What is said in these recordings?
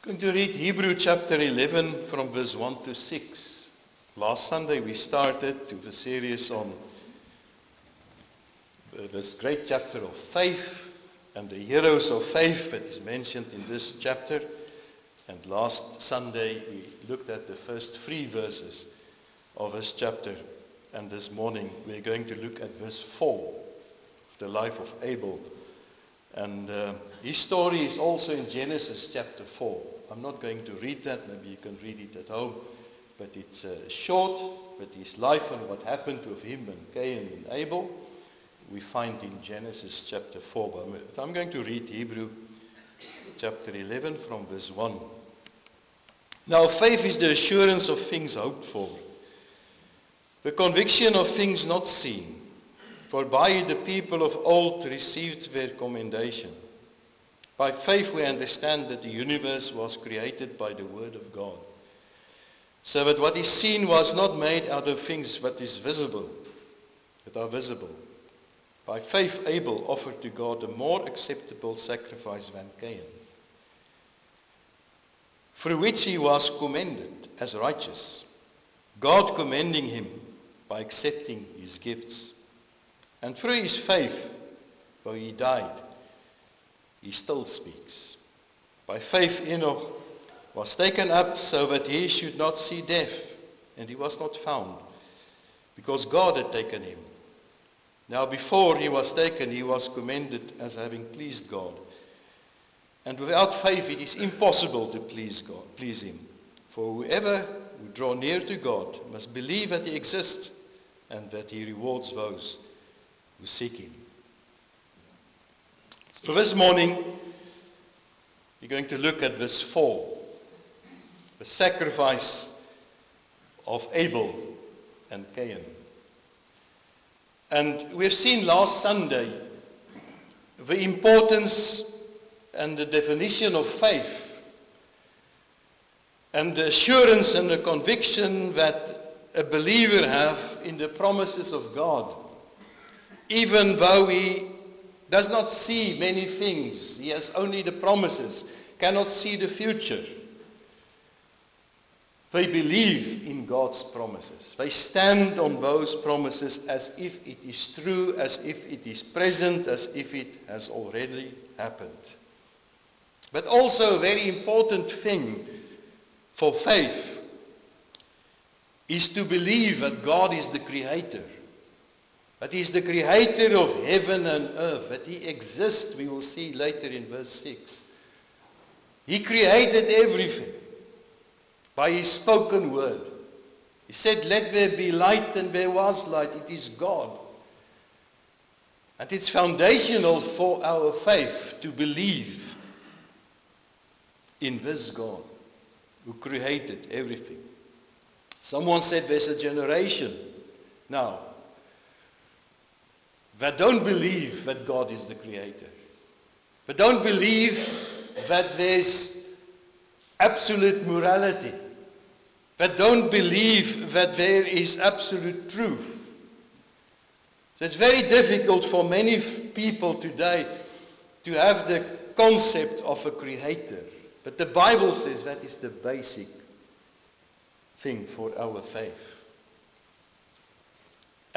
Going to read Hebrew chapter 11 from verse 1 to 6. Last Sunday we started to the series on this great chapter of faith and the heroes of faith that is mentioned in this chapter. And last Sunday we looked at the first 3 verses of this chapter. And this morning we're going to look at verse 4 of the life of Abel. And his story is also in Genesis chapter 4. I'm not going to read that, maybe you can read it at home. But it's short, but his life and what happened with him and Cain and Abel, we find in Genesis chapter 4. But I'm going to read Hebrew chapter 11 from verse 1. Now faith is the assurance of things hoped for, the conviction of things not seen. For by it the people of old received their commendation. By faith we understand that the universe was created by the word of God, so that what is seen was not made out of things that are visible. By faith Abel offered to God a more acceptable sacrifice than Cain, through which he was commended as righteous, God commending him by accepting his gifts. And through his faith, though he died, he still speaks. By faith Enoch was taken up so that he should not see death, and he was not found, because God had taken him. Now before he was taken, he was commended as having pleased God. And without faith it is impossible to please him. For whoever would draw near to God must believe that he exists, and that he rewards those who seek him. So this morning, we're going to look at verse 4, the sacrifice of Abel and Cain. And we've seen last Sunday the importance and the definition of faith, and the assurance and the conviction that a believer have in the promises of God. Even though he does not see many things, he has only the promises, cannot see the future. They believe in God's promises. They stand on those promises as if it is true, as if it is present, as if it has already happened. But also a very important thing for faith is to believe that God is the creator. That he is the creator of heaven and earth, that he exists, we will see later in verse 6. He created everything by his spoken word. He said, let there be light, and there was light. It is God. And it's foundational for our faith to believe in this God who created everything. Someone said there's a generation now that don't believe that God is the creator. That don't believe that there's absolute morality. That don't believe that there is absolute truth. So it's very difficult for many people today to have the concept of a creator. But the Bible says that is the basic thing for our faith.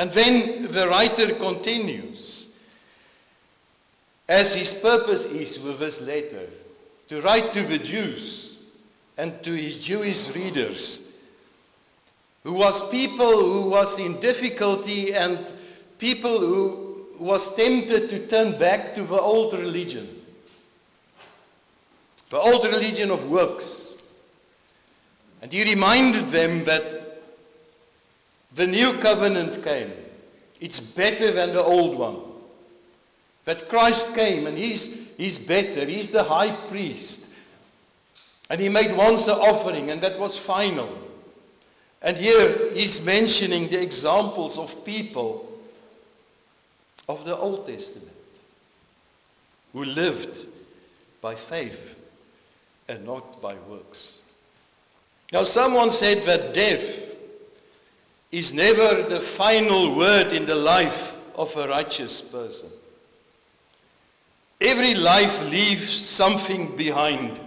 And then the writer continues, as his purpose is with this letter, to write to the Jews and to his Jewish readers, who was in difficulty, and people who was tempted to turn back to the old religion of works. And he reminded them that the new covenant came. It's better than the old one. But Christ came, and he's better. He's the high priest. And he made once an offering, and that was final. And here he's mentioning the examples of people of the Old Testament who lived by faith and not by works. Now someone said that death is never the final word in the life of a righteous person. Every life leaves something behind.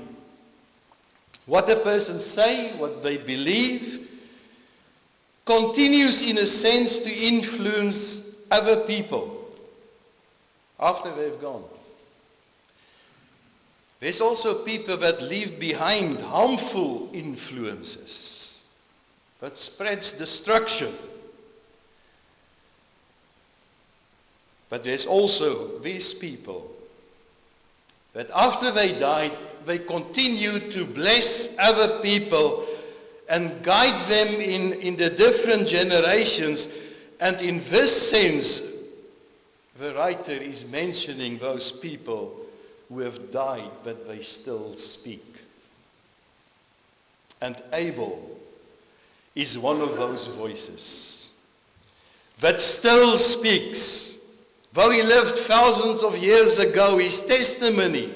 What a person say, what they believe, continues in a sense to influence other people after they've gone. There's also people that leave behind harmful influences that spreads destruction. But there's also these people that after they died, they continue to bless other people and guide them in the different generations. And in this sense, the writer is mentioning those people who have died, but they still speak. And Abel is one of those voices that still speaks. Though he lived thousands of years ago, his testimony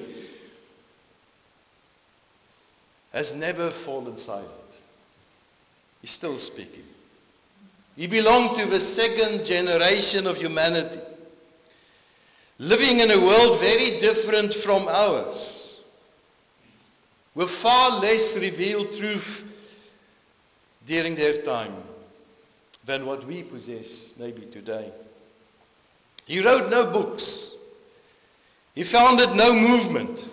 has never fallen silent. He's still speaking. He belonged to the second generation of humanity, living in a world very different from ours, with far less revealed truth during their time than what we possess maybe today. He wrote no books. He founded no movement.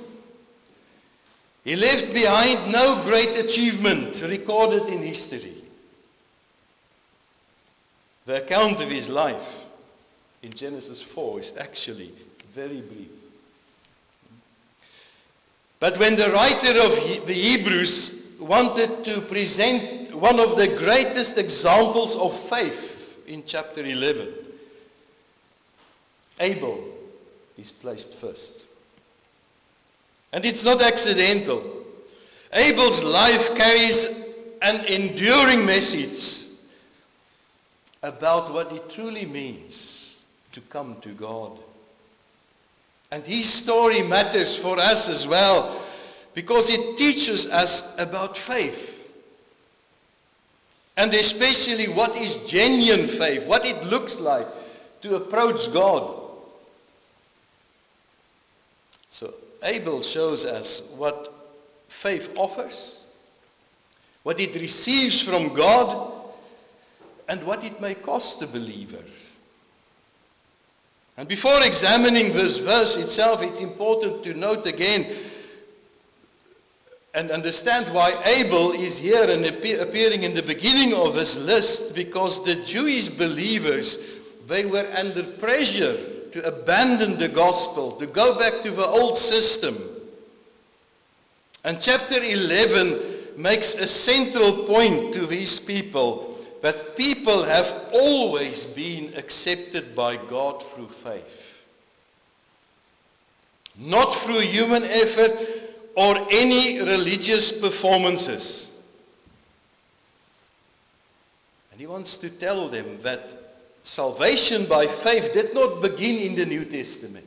He left behind no great achievement recorded in history. The account of his life in Genesis 4 is actually very brief. But when the writer of the Hebrews wanted to present one of the greatest examples of faith in chapter 11, Abel is placed first. And it's not accidental. Abel's life carries an enduring message about what it truly means to come to God. And his story matters for us as well, because it teaches us about faith. And especially what is genuine faith, what it looks like to approach God. So Abel shows us what faith offers, what it receives from God, and what it may cost the believer. And before examining this verse itself, it's important to note again and understand why Abel is here and appearing in the beginning of this list, because the Jewish believers, they were under pressure to abandon the gospel, to go back to the old system. And chapter 11 makes a central point to these people, that people have always been accepted by God through faith. Not through human effort or any religious performances. And he wants to tell them that salvation by faith did not begin in the New Testament.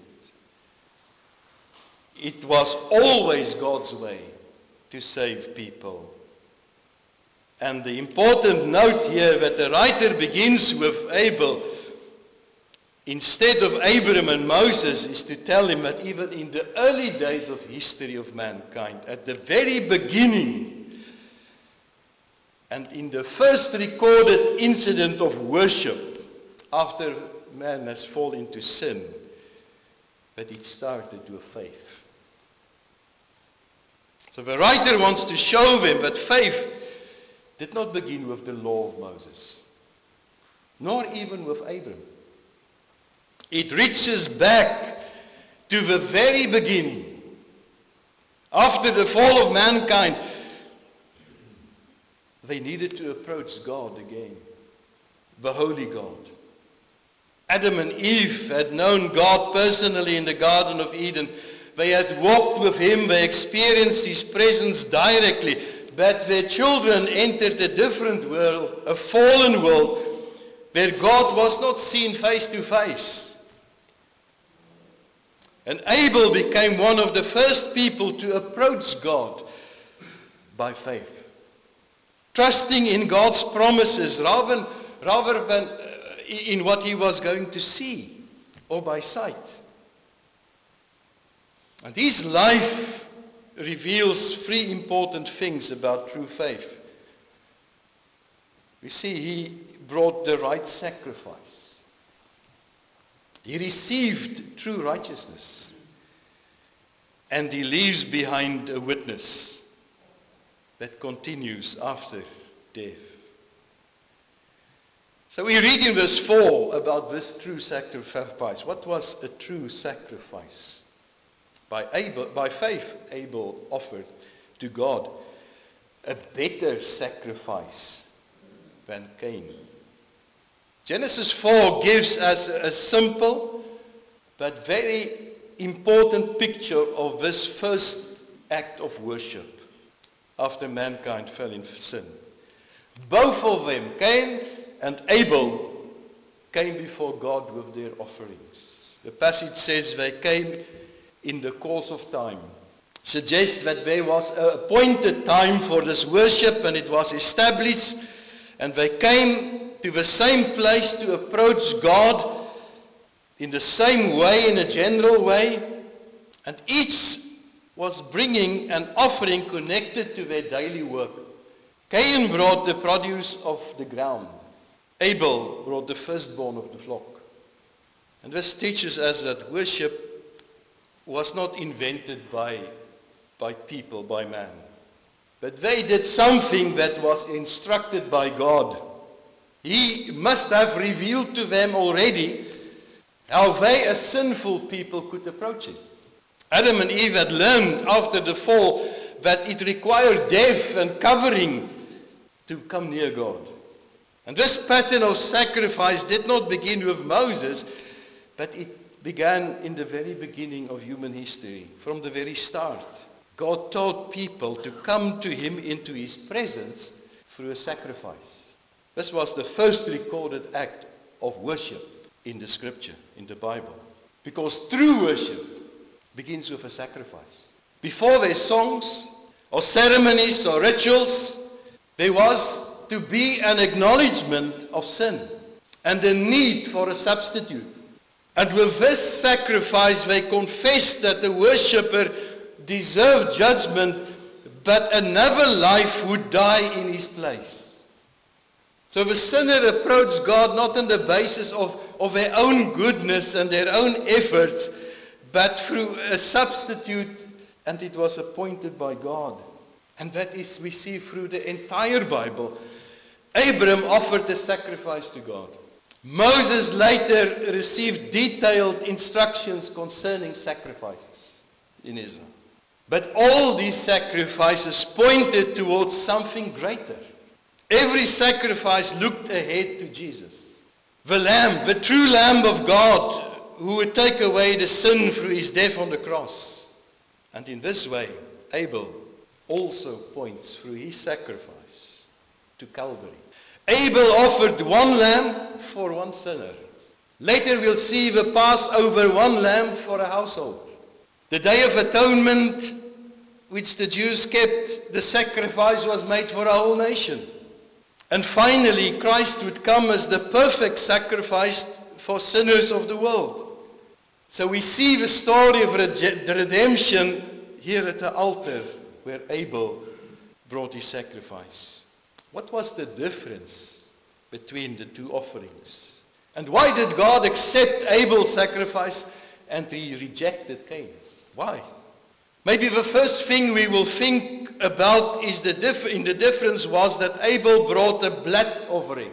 It was always God's way to save people. And the important note here that the writer begins with Abel, instead of Abraham and Moses, is to tell him that even in the early days of history of mankind, at the very beginning, and in the first recorded incident of worship, after man has fallen into sin, that it started with faith. So the writer wants to show them that faith did not begin with the law of Moses, nor even with Abraham. It reaches back to the very beginning. After the fall of mankind, they needed to approach God again, the holy God. Adam and Eve had known God personally in the Garden of Eden. They had walked with him, they experienced his presence directly, but their children entered a different world, a fallen world, where God was not seen face to face. And Abel became one of the first people to approach God by faith, trusting in God's promises rather than in what he was going to see or by sight. And his life reveals three important things about true faith. We see he brought the right sacrifice. He received true righteousness. And he leaves behind a witness that continues after death. So we read in verse 4 about this true sacrifice. What was a true sacrifice? By faith, Abel offered to God a better sacrifice than Cain. Genesis 4 gives us a simple but very important picture of this first act of worship after mankind fell in sin. Both of them, Cain and Abel, came before God with their offerings. The passage says they came in the course of time. Suggests that there was an appointed time for this worship, and it was established, and they came to the same place to approach God in the same way, in a general way, and each was bringing an offering connected to their daily work. Cain brought the produce of the ground. Abel brought the firstborn of the flock. And this teaches us that worship was not invented by people, by man. But they did something that was instructed by God. He must have revealed to them already how they as sinful people could approach it. Adam and Eve had learned after the fall that it required death and covering to come near God. And this pattern of sacrifice did not begin with Moses, but it began in the very beginning of human history, from the very start. God taught people to come to him into his presence through a sacrifice. This was the first recorded act of worship in the scripture, in the Bible. Because true worship begins with a sacrifice. Before their songs or ceremonies or rituals, there was to be an acknowledgement of sin and the need for a substitute. And with this sacrifice, they confessed that the worshipper deserved judgment, but another life would die in his place. So the sinner approached God not on the basis of their own goodness and their own efforts, but through a substitute, and it was appointed by God. And that is, we see through the entire Bible. Abram offered a sacrifice to God. Moses later received detailed instructions concerning sacrifices in Israel. But all these sacrifices pointed towards something greater. Every sacrifice looked ahead to Jesus. The Lamb, the true Lamb of God, who would take away the sin through his death on the cross. And in this way, Abel also points through his sacrifice to Calvary. Abel offered one lamb for one sinner. Later we'll see the Passover, one lamb for a household. The Day of Atonement, which the Jews kept, the sacrifice was made for a whole nation. And finally, Christ would come as the perfect sacrifice for sinners of the world. So we see the story of the redemption here at the altar where Abel brought his sacrifice. What was the difference between the two offerings? And why did God accept Abel's sacrifice and he rejected Cain's? Why? Maybe the first thing we will think about is the difference was that Abel brought a blood offering,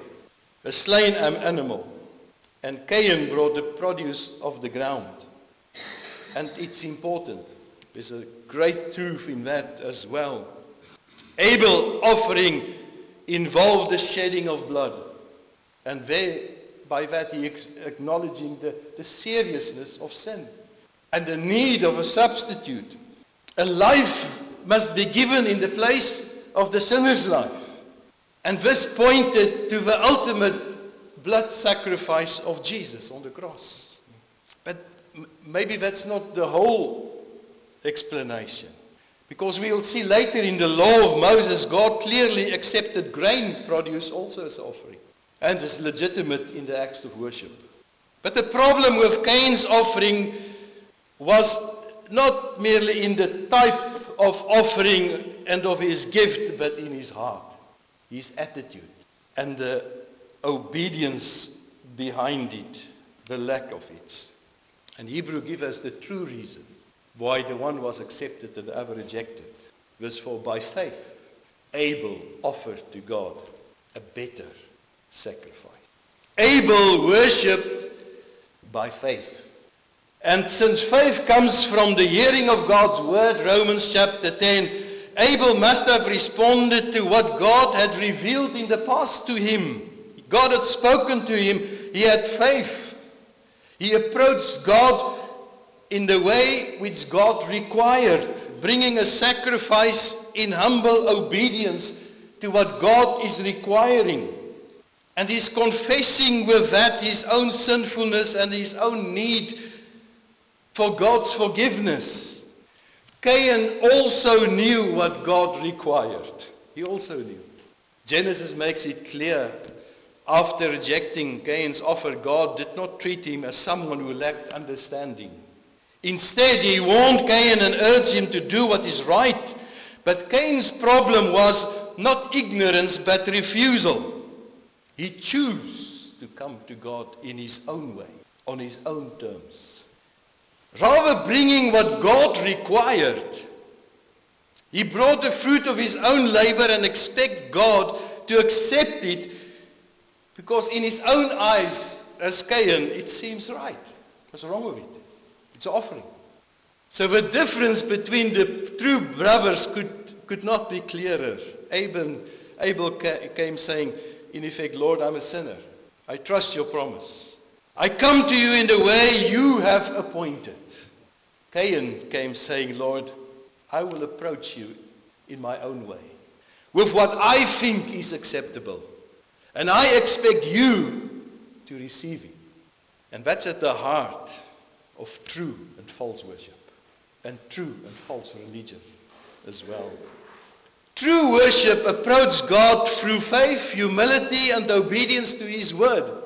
a slain animal, and Cain brought the produce of the ground. And it's important. There's a great truth in that as well. Abel's offering involved the shedding of blood. And by that he acknowledging the seriousness of sin and the need of a substitute. A life must be given in the place of the sinner's life. And this pointed to the ultimate blood sacrifice of Jesus on the cross. But maybe that's not the whole explanation. Because we'll see later in the law of Moses, God clearly accepted grain produce also as offering. And is legitimate in the acts of worship. But the problem with Cain's offering was not merely in the type of offering and of his gift, but in his heart, his attitude, and the obedience behind it, the lack of it. And Hebrew gives us the true reason why the one was accepted and the other rejected. Verse 4, by faith, Abel offered to God a better sacrifice. Abel worshipped by faith. And since faith comes from the hearing of God's word, Romans chapter 10, Abel must have responded to what God had revealed in the past to him. God had spoken to him. He had faith. He approached God in the way which God required, bringing a sacrifice in humble obedience to what God is requiring. And he's confessing with that his own sinfulness and his own need for God's forgiveness. Cain also knew what God required. He also knew. Genesis makes it clear. After rejecting Cain's offer, God did not treat him as someone who lacked understanding. Instead, he warned Cain and urged him to do what is right. But Cain's problem was not ignorance, but refusal. He chose to come to God in his own way, on his own terms. Rather bringing what God required, he brought the fruit of his own labor and expect God to accept it, because in his own eyes, as Cain, it seems right. What's wrong with it? It's an offering. So the difference between the true brothers could not be clearer. Abel came saying, in effect, Lord, I'm a sinner. I trust your promise. I come to you in the way you have appointed. Cain came saying, Lord, I will approach you in my own way, with what I think is acceptable. And I expect you to receive it. And that's at the heart of true and false worship, and true and false religion as well. True worship approaches God through faith, humility, and obedience to his word.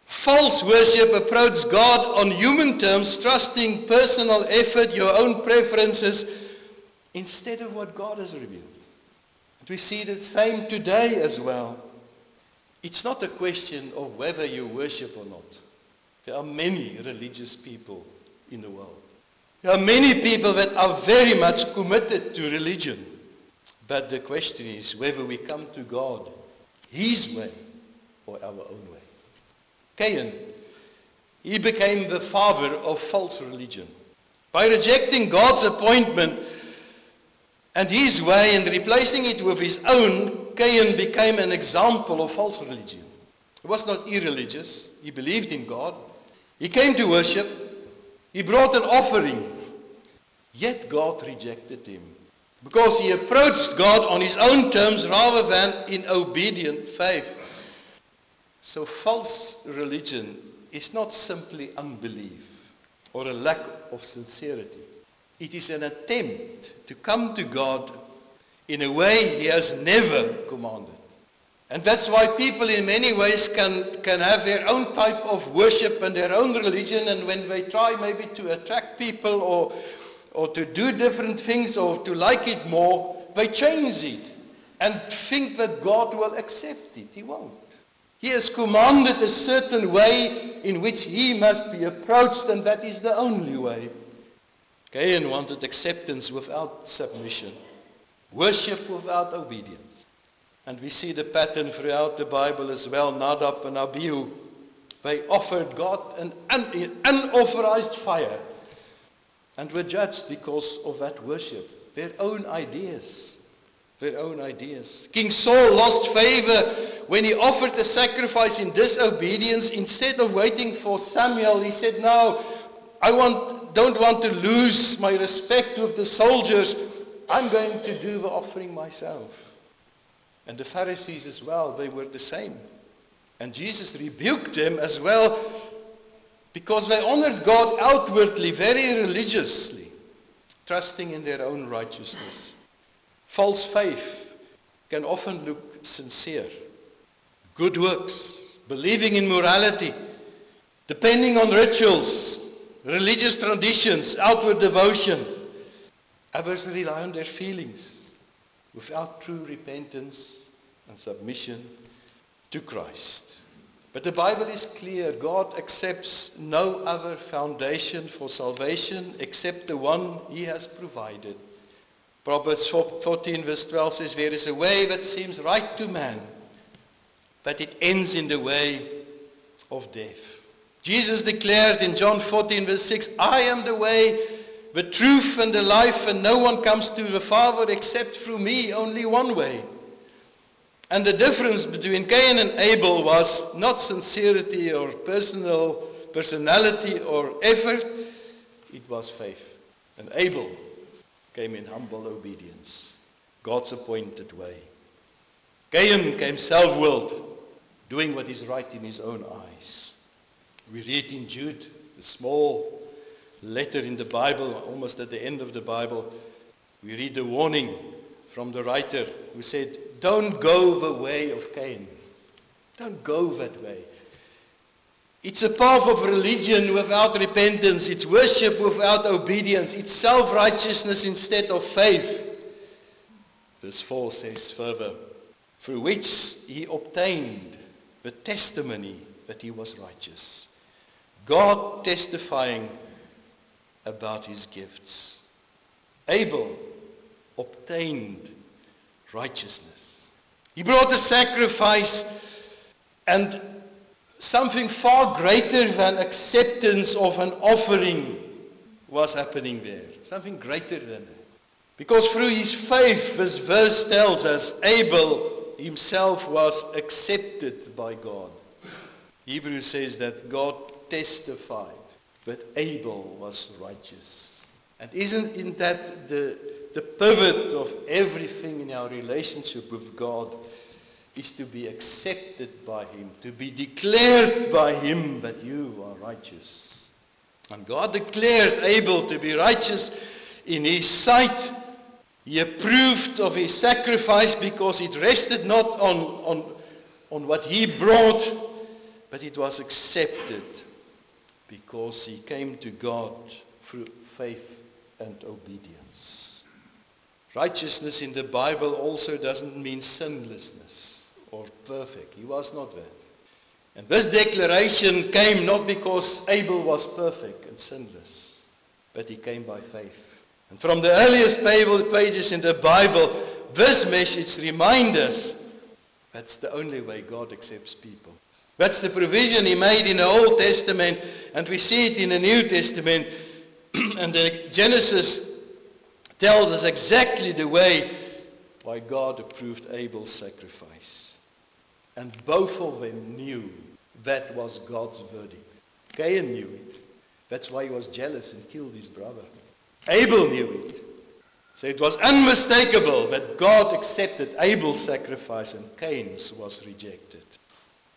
False worship approaches God on human terms, trusting personal effort, your own preferences, instead of what God has revealed. And we see the same today as well. It's not a question of whether you worship or not. There are many religious people in the world. There are many people that are very much committed to religion. But the question is whether we come to God his way or our own way. Cain, he became the father of false religion. By rejecting God's appointment and his way and replacing it with his own, Cain became an example of false religion. He was not irreligious. He believed in God. He came to worship. He brought an offering. Yet God rejected him, because he approached God on his own terms rather than in obedient faith. So false religion is not simply unbelief or a lack of sincerity. It is an attempt to come to God in a way he has never commanded. And that's why people in many ways can have their own type of worship and their own religion, and when they try maybe to attract people or to do different things or to like it more, they change it and think that God will accept it. He won't. He has commanded a certain way in which he must be approached, and that is the only way. Cain wanted acceptance without submission, worship without obedience. And we see the pattern throughout the Bible as well. Nadab and Abihu, they offered God an unauthorized fire, and were judged because of that worship. Their own ideas. Their own ideas. King Saul lost favor when he offered a sacrifice in disobedience. Instead of waiting for Samuel, he said, no, I don't want to lose my respect with the soldiers. I'm going to do the offering myself. And the Pharisees as well, they were the same. And Jesus rebuked them as well, because they honored God outwardly, very religiously, trusting in their own righteousness. False faith can often look sincere. Good works, believing in morality, depending on rituals, religious traditions, outward devotion. Others rely on their feelings without true repentance and submission to Christ. But the Bible is clear. God accepts no other foundation for salvation except the one He has provided. Proverbs 14 verse 12 says, there is a way that seems right to man, but it ends in the way of death. Jesus declared in John 14 verse 6, I am the way, the truth and the life, and no one comes to the Father except through me, only one way. And the difference between Cain and Abel was not sincerity or personality or effort, it was faith. And Abel came in humble obedience, God's appointed way. Cain came self-willed, doing what is right in his own eyes. We read in Jude, a small letter in the Bible, almost at the end of the Bible, we read the warning from the writer who said, don't go the way of Cain. Don't go that way. It's a path of religion without repentance. It's worship without obedience. It's self-righteousness instead of faith. Verse 4 says further, through which he obtained the testimony that he was righteous. God testifying about his gifts. Abel obtained righteousness. He brought a sacrifice, and something far greater than acceptance of an offering was happening there. Something greater than that. Because through his faith, this verse tells us, Abel himself was accepted by God. Hebrews says that God testified that Abel was righteous. And isn't that the pivot of everything in our relationship with God, is to be accepted by Him, to be declared by Him that you are righteous. And God declared Abel to be righteous in His sight. He approved of his sacrifice because it rested not on what he brought, but it was accepted because he came to God through faith and obedience. Righteousness in the Bible also doesn't mean sinlessness or perfect. He was not that. And this declaration came not because Abel was perfect and sinless, but he came by faith. And from the earliest pages in the Bible, this message reminds us that's the only way God accepts people. That's the provision He made in the Old Testament, and we see it in the New Testament. And the Genesis tells us exactly the way why God approved Abel's sacrifice. And both of them knew that was God's verdict. Cain knew it. That's why he was jealous and killed his brother. Abel knew it. So it was unmistakable that God accepted Abel's sacrifice and Cain's was rejected.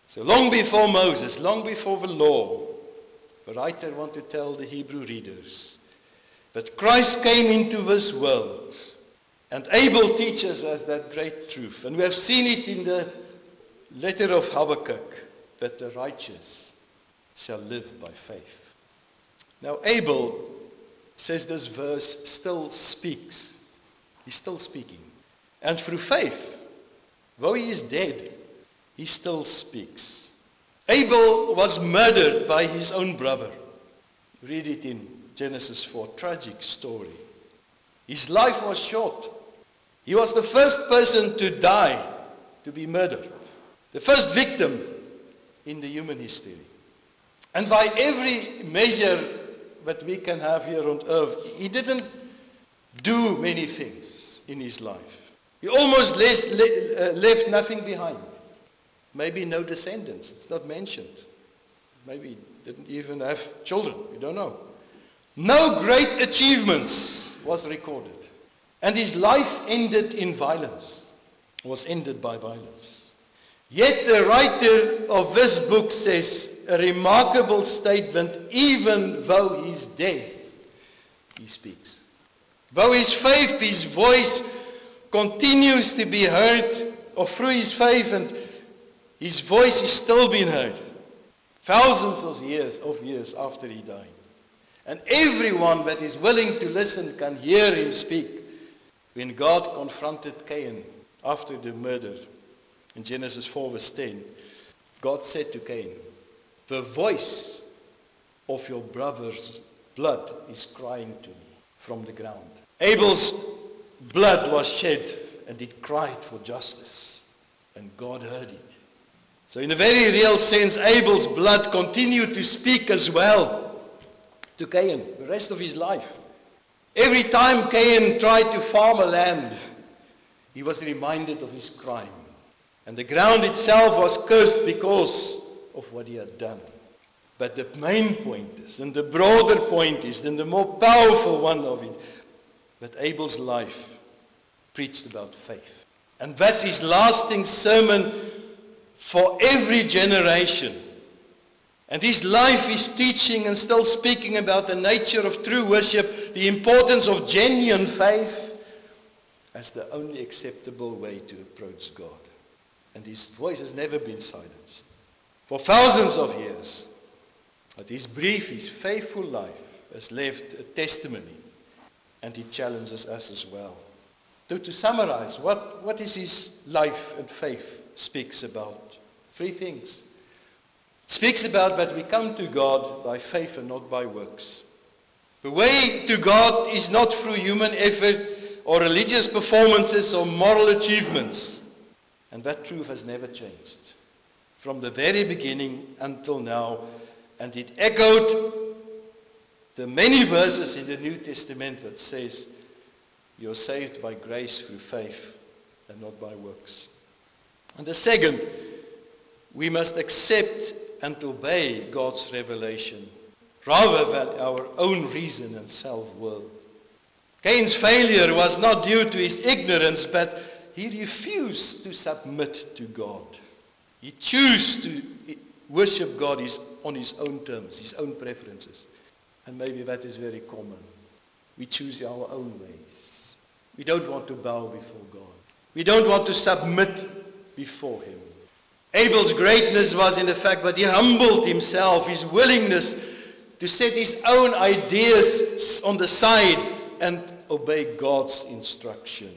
So long before Moses, long before the law, the writer wanted to tell the Hebrew readers that Christ came into this world. And Abel teaches us that great truth. And we have seen it in the letter of Habakkuk, that the righteous shall live by faith. Now Abel, says this verse, still speaks. He's still speaking. And through faith, though he is dead, he still speaks. Abel was murdered by his own brother. Read it in Genesis 4, tragic story. His life was short. He was the first person to die, to be murdered. The first victim in the human history. And by every measure that we can have here on earth, he didn't do many things in his life. He almost left nothing behind. Maybe no descendants, it's not mentioned. Maybe he didn't even have children, we don't know. No great achievements was recorded. And his life ended in violence, was ended by violence. Yet the writer of this book says a remarkable statement, even though he's dead, he speaks. Though his faith, his voice continues to be heard, or through his faith, and his voice is still being heard, thousands of years after he died. And everyone that is willing to listen can hear him speak. When God confronted Cain after the murder, in Genesis 4 verse 10, God said to Cain, the voice of your brother's blood is crying to me from the ground. Abel's blood was shed and it cried for justice. And God heard it. So in a very real sense, Abel's blood continued to speak as well to Cain the rest of his life. Every time Cain tried to farm a land, he was reminded of his crime. And the ground itself was cursed because of what he had done. But the main point is, and the broader point is, and the more powerful one of it, that Abel's life preached about faith. And that's his lasting sermon for every generation. And his life is teaching and still speaking about the nature of true worship, the importance of genuine faith as the only acceptable way to approach God. And his voice has never been silenced for thousands of years. But his brief, his faithful life has left a testimony, and it challenges us as well. So to summarize, what is his life and faith speaks about? 3 things. It speaks about that we come to God by faith and not by works. The way to God is not through human effort or religious performances or moral achievements. And that truth has never changed from the very beginning until now. And it echoed the many verses in the New Testament that says, you're saved by grace through faith and not by works. And the second, we must accept and obey God's revelation rather than our own reason and self-will. Cain's failure was not due to his ignorance, but he refused to submit to God. He chose to worship God on his own terms, his own preferences. And maybe that is very common. We choose our own ways. We don't want to bow before God. We don't want to submit before him. Abel's greatness was in the fact that he humbled himself, his willingness to set his own ideas on the side and obey God's instruction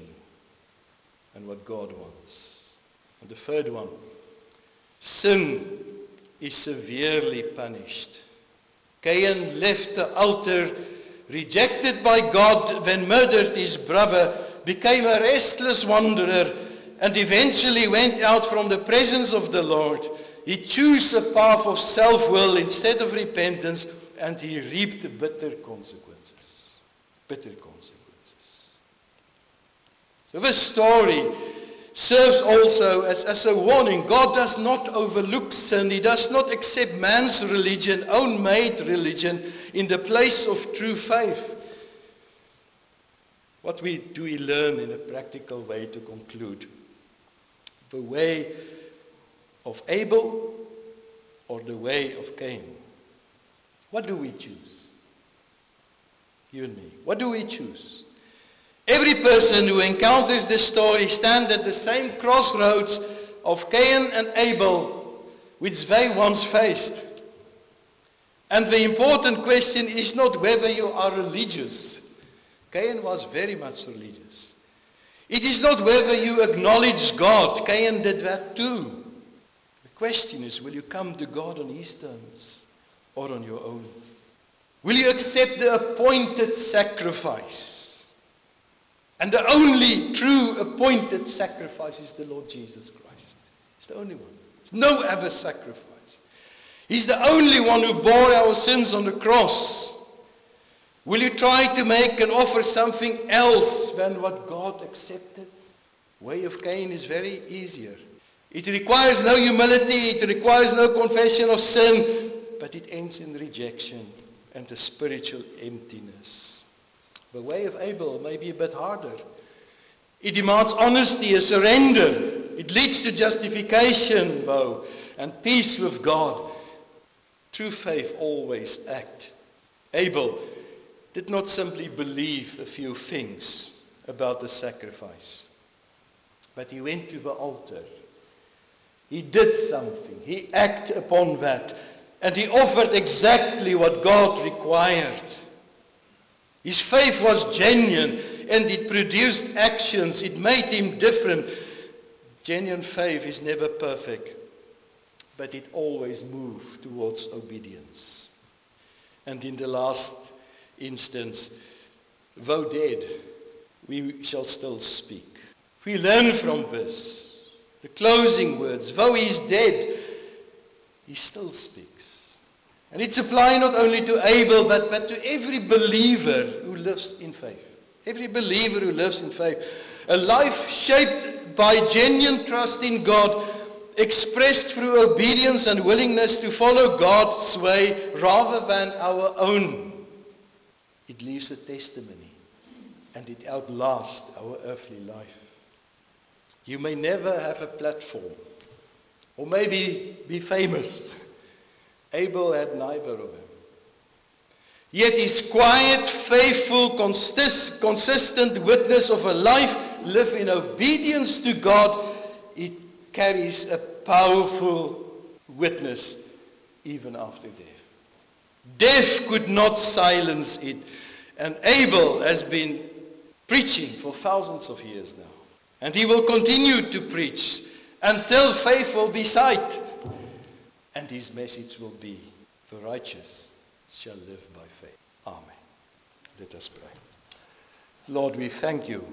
and what God wants. And the third one, sin is severely punished. Cain left the altar, rejected by God, then murdered his brother, became a restless wanderer, and eventually went out from the presence of the Lord. He chose a path of self-will instead of repentance, and he reaped bitter consequences. Bitter consequences. So this story serves also as a warning. God does not overlook sin. He does not accept man's religion, own-made religion, in the place of true faith. What do we learn in a practical way to conclude? The way of Abel or the way of Cain? What do we choose? You and me. What do we choose? Every person who encounters this story stands at the same crossroads of Cain and Abel, which they once faced. And the important question is not whether you are religious. Cain was very much religious. It is not whether you acknowledge God. Cain did that too. The question is, will you come to God on his terms or on your own? Will you accept the appointed sacrifice? And the only true appointed sacrifice is the Lord Jesus Christ. It's the only one. There's no other sacrifice. He's the only one who bore our sins on the cross. Will you try to make and offer something else than what God accepted? The way of Cain is very easier. It requires no humility, it requires no confession of sin, but it ends in rejection and a spiritual emptiness. The way of Abel may be a bit harder. It demands honesty, a surrender. It leads to justification, though, and peace with God. True faith always acts. Abel did not simply believe a few things about the sacrifice, but he went to the altar. He did something. He acted upon that. And he offered exactly what God required. His faith was genuine and it produced actions. It made him different. Genuine faith is never perfect, but it always moves towards obedience. And in the last instance, though dead, we shall still speak. We learn from this. The closing words, though he is dead, he still speaks. And it's applied not only to Abel, but to every believer who lives in faith. Every believer who lives in faith. A life shaped by genuine trust in God, expressed through obedience and willingness to follow God's way rather than our own. It leaves a testimony, and it outlasts our earthly life. You may never have a platform, or maybe be famous. Abel had neither of them. Yet his quiet, faithful, consistent witness of a life lived in obedience to God, it carries a powerful witness even after death. Death could not silence it. And Abel has been preaching for thousands of years now. And he will continue to preach until faith will be sight. And his message will be, the righteous shall live by faith. Amen. Let us pray. Lord, we thank you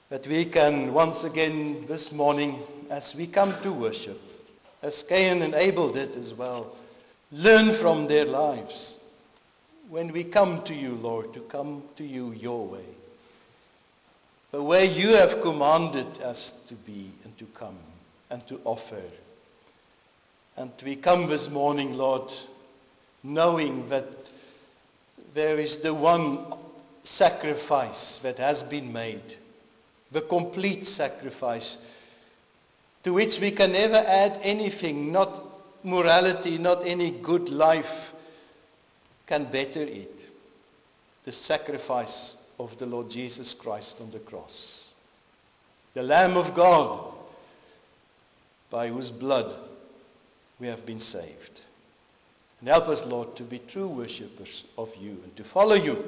that we can once again this morning, as we come to worship, as Cain and Abel did as well, learn from their lives. When we come to you, Lord, to come to you your way, the way you have commanded us to be and to come and to offer. And we come this morning, Lord, knowing that there is the one sacrifice that has been made, the complete sacrifice, to which we can never add anything, not morality, not any good life can better it. The sacrifice of the Lord Jesus Christ on the cross. The Lamb of God, by whose blood we have been saved. And help us, Lord, to be true worshippers of you and to follow you,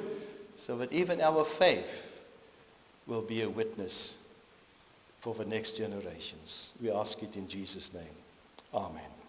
so that even our faith will be a witness for the next generations. We ask it in Jesus' name. Amen.